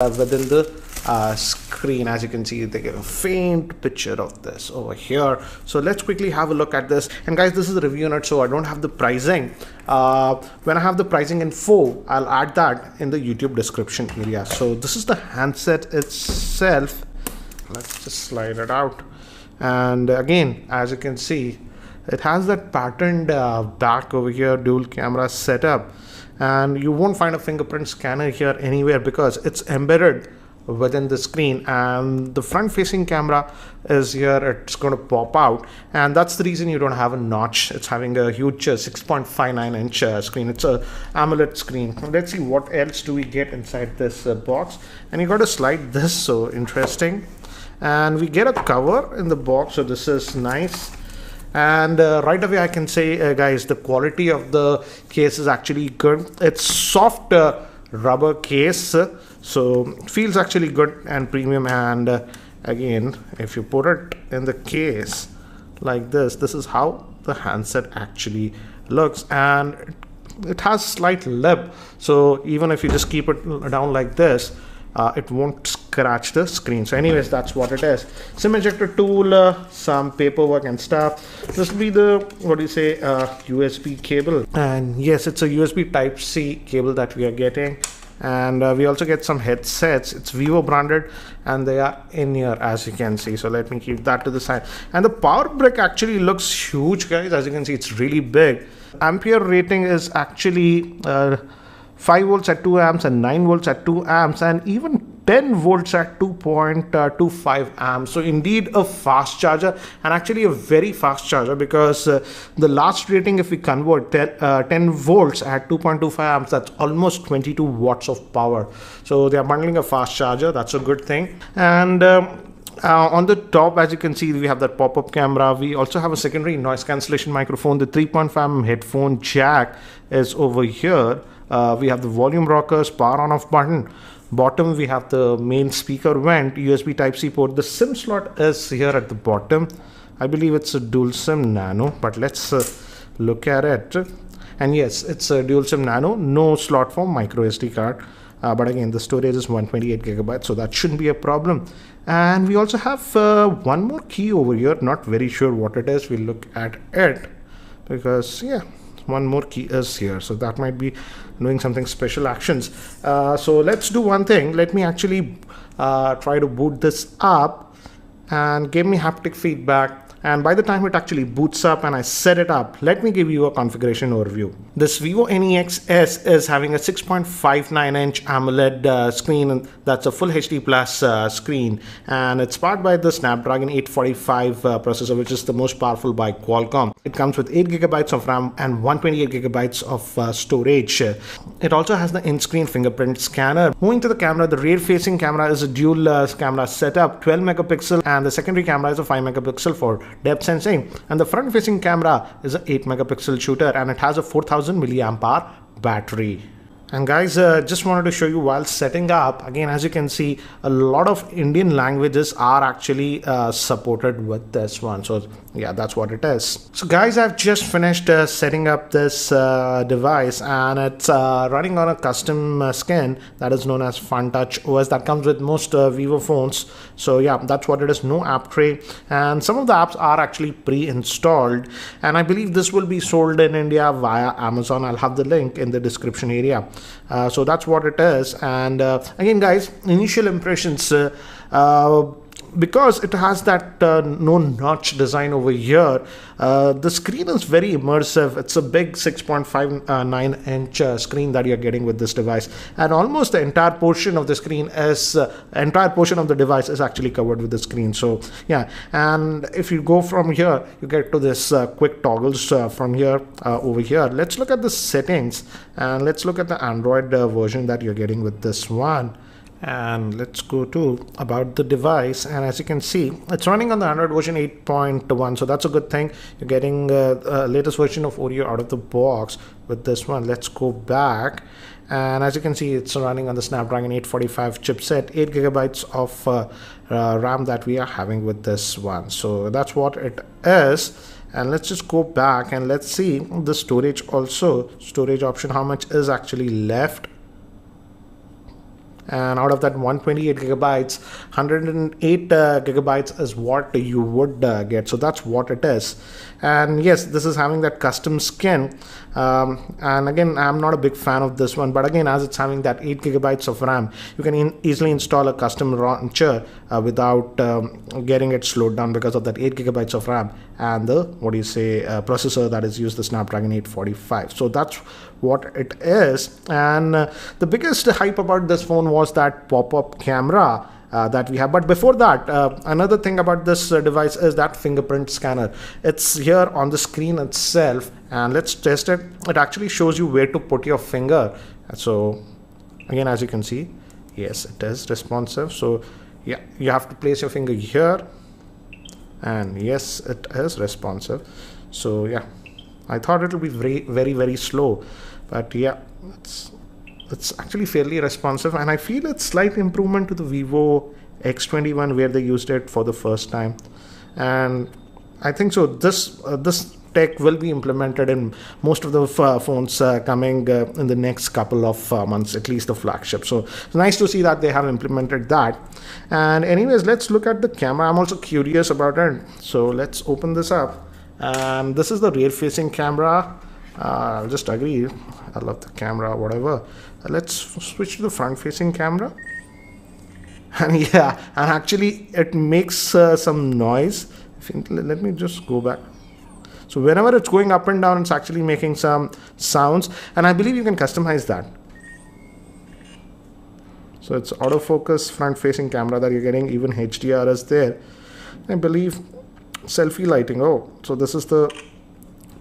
within the screen. As you can see, they give a faint picture of this over here. So let's quickly have a look at this. And guys, this is a review note, so I don't have the pricing. When I have the pricing info, I'll add that in the YouTube description area. So this is the handset itself. Let's just slide it out. And again, as you can see, it has that patterned back over here, dual camera setup, and you won't find a fingerprint scanner here anywhere because it's embedded within the screen. And the front facing camera is here, it's going to pop out, and that's the reason you don't have a notch. It's having a huge 6.59 inch screen. It's a AMOLED screen. Let's see what else do we get inside this box. And you got to slide this, so interesting. And we get a cover in the box, so this is nice. And right away I can say, guys, the quality of the case is actually good. It's soft rubber case, so it feels actually good and premium. And again, if you put it in the case like this is how the handset actually looks. And it has slight lip, so even if you just keep it down like this, it won't scratch the screen. So anyways, that's what it is. SIM ejector tool, some paperwork and stuff. This will be the, what do you say, USB cable. And yes, it's a USB type C cable that we are getting. And we also get some headsets. It's Vivo branded, and they are in here, as you can see. So let me keep that to the side. And the power brick actually looks huge, guys. As you can see, it's really big. Ampere rating is actually 5 volts at 2 amps and 9 volts at 2 amps and even 10 volts at 2.25 amps. So indeed a fast charger, and actually a very fast charger, because the last rating, if we convert 10 volts at 2.25 amps, that's almost 22 watts of power. So they are bundling a fast charger. That's a good thing. And on the top, as you can see, we have that pop-up camera. We also have a secondary noise cancellation microphone. The 3.5mm headphone jack is over here. We have the volume rockers, power on off button. Bottom, we have the main speaker vent, USB type C port. The SIM slot is here at the bottom. I believe it's a dual SIM nano, but let's look at it. And yes, it's a dual SIM nano, no slot for micro SD card. But again, the storage is 128 gigabytes, so that shouldn't be a problem. And we also have one more key over here. Not very sure what it is. We'll look at it, because yeah, one more key is here, so that might be doing something special actions. So let's do one thing. Let me actually try to boot this up and give me haptic feedback. And by the time it actually boots up and I set it up, let me give you a configuration overview. This Vivo Nex S is having a 6.59 inch AMOLED screen, and that's a full HD plus screen, and it's powered by the Snapdragon 845 processor, which is the most powerful by Qualcomm. It comes with 8 gigabytes of RAM and 128 gigabytes of storage. It also has the in-screen fingerprint scanner. Moving to the camera, the rear-facing camera is a dual camera setup, 12 megapixel, and the secondary camera is a 5 megapixel for depth sensing. And the front-facing camera is an 8 megapixel shooter, and it has a 4000 milliamp hour battery. And guys, just wanted to show you while setting up, again, as you can see, a lot of Indian languages are actually supported with this one. So yeah, that's what it is. So guys, I've just finished setting up this device, and it's running on a custom skin that is known as FunTouch OS that comes with most Vivo phones. So yeah, that's what it is. No app tray, and some of the apps are actually pre-installed, and I believe this will be sold in India via Amazon. I'll have the link in the description area. So that's what it is. And again, guys, initial impressions, because it has that no notch design over here, the screen is very immersive. It's a big 6.59 inch screen that you're getting with this device, and almost the entire portion of the screen is entire portion of the device is actually covered with the screen. So yeah, and if you go from here, you get to this quick toggles from here over here. Let's look at the settings, and let's look at the Android version that you're getting with this one. And let's go to about the device, and as you can see, it's running on the Android version 8.1, so that's a good thing. You're getting latest version of Oreo out of the box with this one. Let's go back, and as you can see, it's running on the Snapdragon 845 chipset, 8 gigabytes of RAM that we are having with this one. So that's what it is. And let's just go back and let's see the storage also, storage option, how much is actually left. and out of that 128 gigabytes, 108 gigabytes is what you would get. So that's what it is. And yes, this is having that custom skin, and again, I'm not a big fan of this one, but again, as it's having that 8 gigabytes of RAM, you can easily install a custom launcher without getting it slowed down because of that 8 gigabytes of RAM and the processor that is used, the Snapdragon 845. So that's what it is. And the biggest hype about this phone was that pop-up camera that we have. But before that, another thing about this device is that fingerprint scanner. It's here on the screen itself, and let's test it. It actually shows you where to put your finger. So again, as you can see, yes, it is responsive. So yeah, you have to place your finger here, and yes, it is responsive. So yeah, I thought it would be very slow, but yeah, it's actually fairly responsive, and I feel it's slight improvement to the Vivo X21 where they used it for the first time. And I think so this tech will be implemented in most of the phones coming in the next couple of months, at least the flagship. So it's nice to see that they have implemented that. And anyways, let's look at the camera. I'm also curious about it, so let's open this up. And this is the rear facing camera. I'll just agree, I love the camera, whatever. Let's switch to the front facing camera. And yeah, and actually it makes some noise. Let me just go back. So whenever it's going up and down, it's actually making some sounds, and I believe you can customize that. So it's autofocus front facing camera that you're getting, even HDR is there. I believe selfie lighting. Oh, so this is the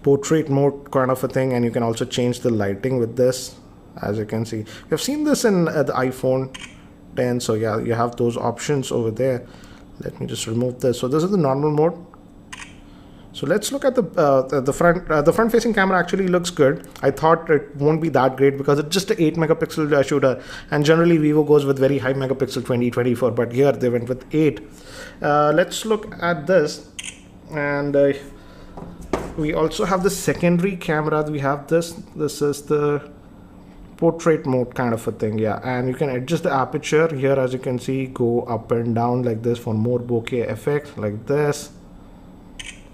portrait mode kind of a thing, and you can also change the lighting with this. As you can see, you've seen this in the iPhone 10. So yeah, you have those options over there. Let me just remove this. So this is the normal mode. So let's look at the front facing camera. Actually looks good. I thought it won't be that great because it's just an 8 megapixel shooter, and generally Vivo goes with very high megapixel 20, 24, but here they went with 8. Let's look at this, and we also have the secondary camera. We have this is the portrait mode kind of a thing. Yeah, and you can adjust the aperture here, as you can see, go up and down like this for more bokeh effect, like this.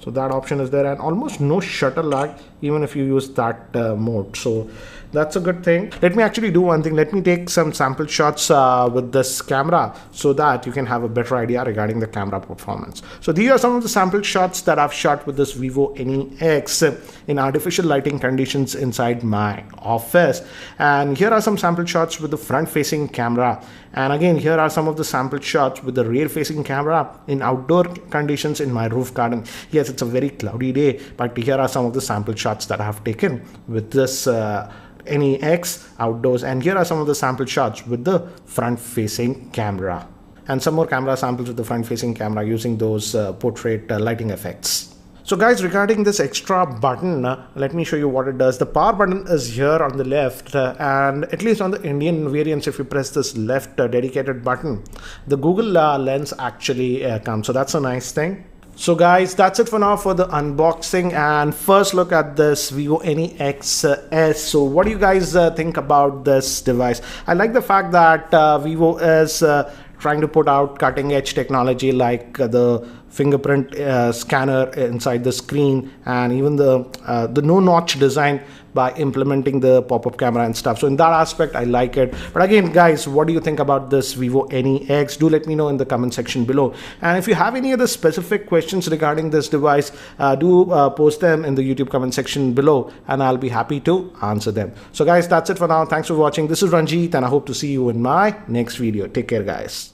So that option is there, and almost no shutter lag even if you use that mode. So that's a good thing. Let me actually do one thing. Let me take some sample shots with this camera so that you can have a better idea regarding the camera performance. So these are some of the sample shots that I've shot with this Vivo NEX in artificial lighting conditions inside my office. And here are some sample shots with the front facing camera. And again, here are some of the sample shots with the rear facing camera in outdoor conditions in my roof garden. Yes, it's a very cloudy day, but here are some of the sample shots that I have taken with this NEX outdoors, and here are some of the sample shots with the front facing camera, and some more camera samples with the front facing camera using those portrait lighting effects. So guys, regarding this extra button, let me show you what it does. The power button is here on the left, and at least on the Indian variants, if you press this left dedicated button, the Google Lens actually comes. So that's a nice thing. So guys, that's it for now for the unboxing and first look at this Vivo NEX S. So what do you guys think about this device? I like the fact that Vivo is trying to put out cutting edge technology like the fingerprint scanner inside the screen, and even the no notch design by implementing the pop-up camera and stuff. So in that aspect, I like it. But again, guys, what do you think about this Vivo NEX? Do let me know in the comment section below. And if you have any other specific questions regarding this device, do post them in the YouTube comment section below, and I'll be happy to answer them. So guys, that's it for now. Thanks for watching. This is Ranjit, and I hope to see you in my next video. Take care, guys.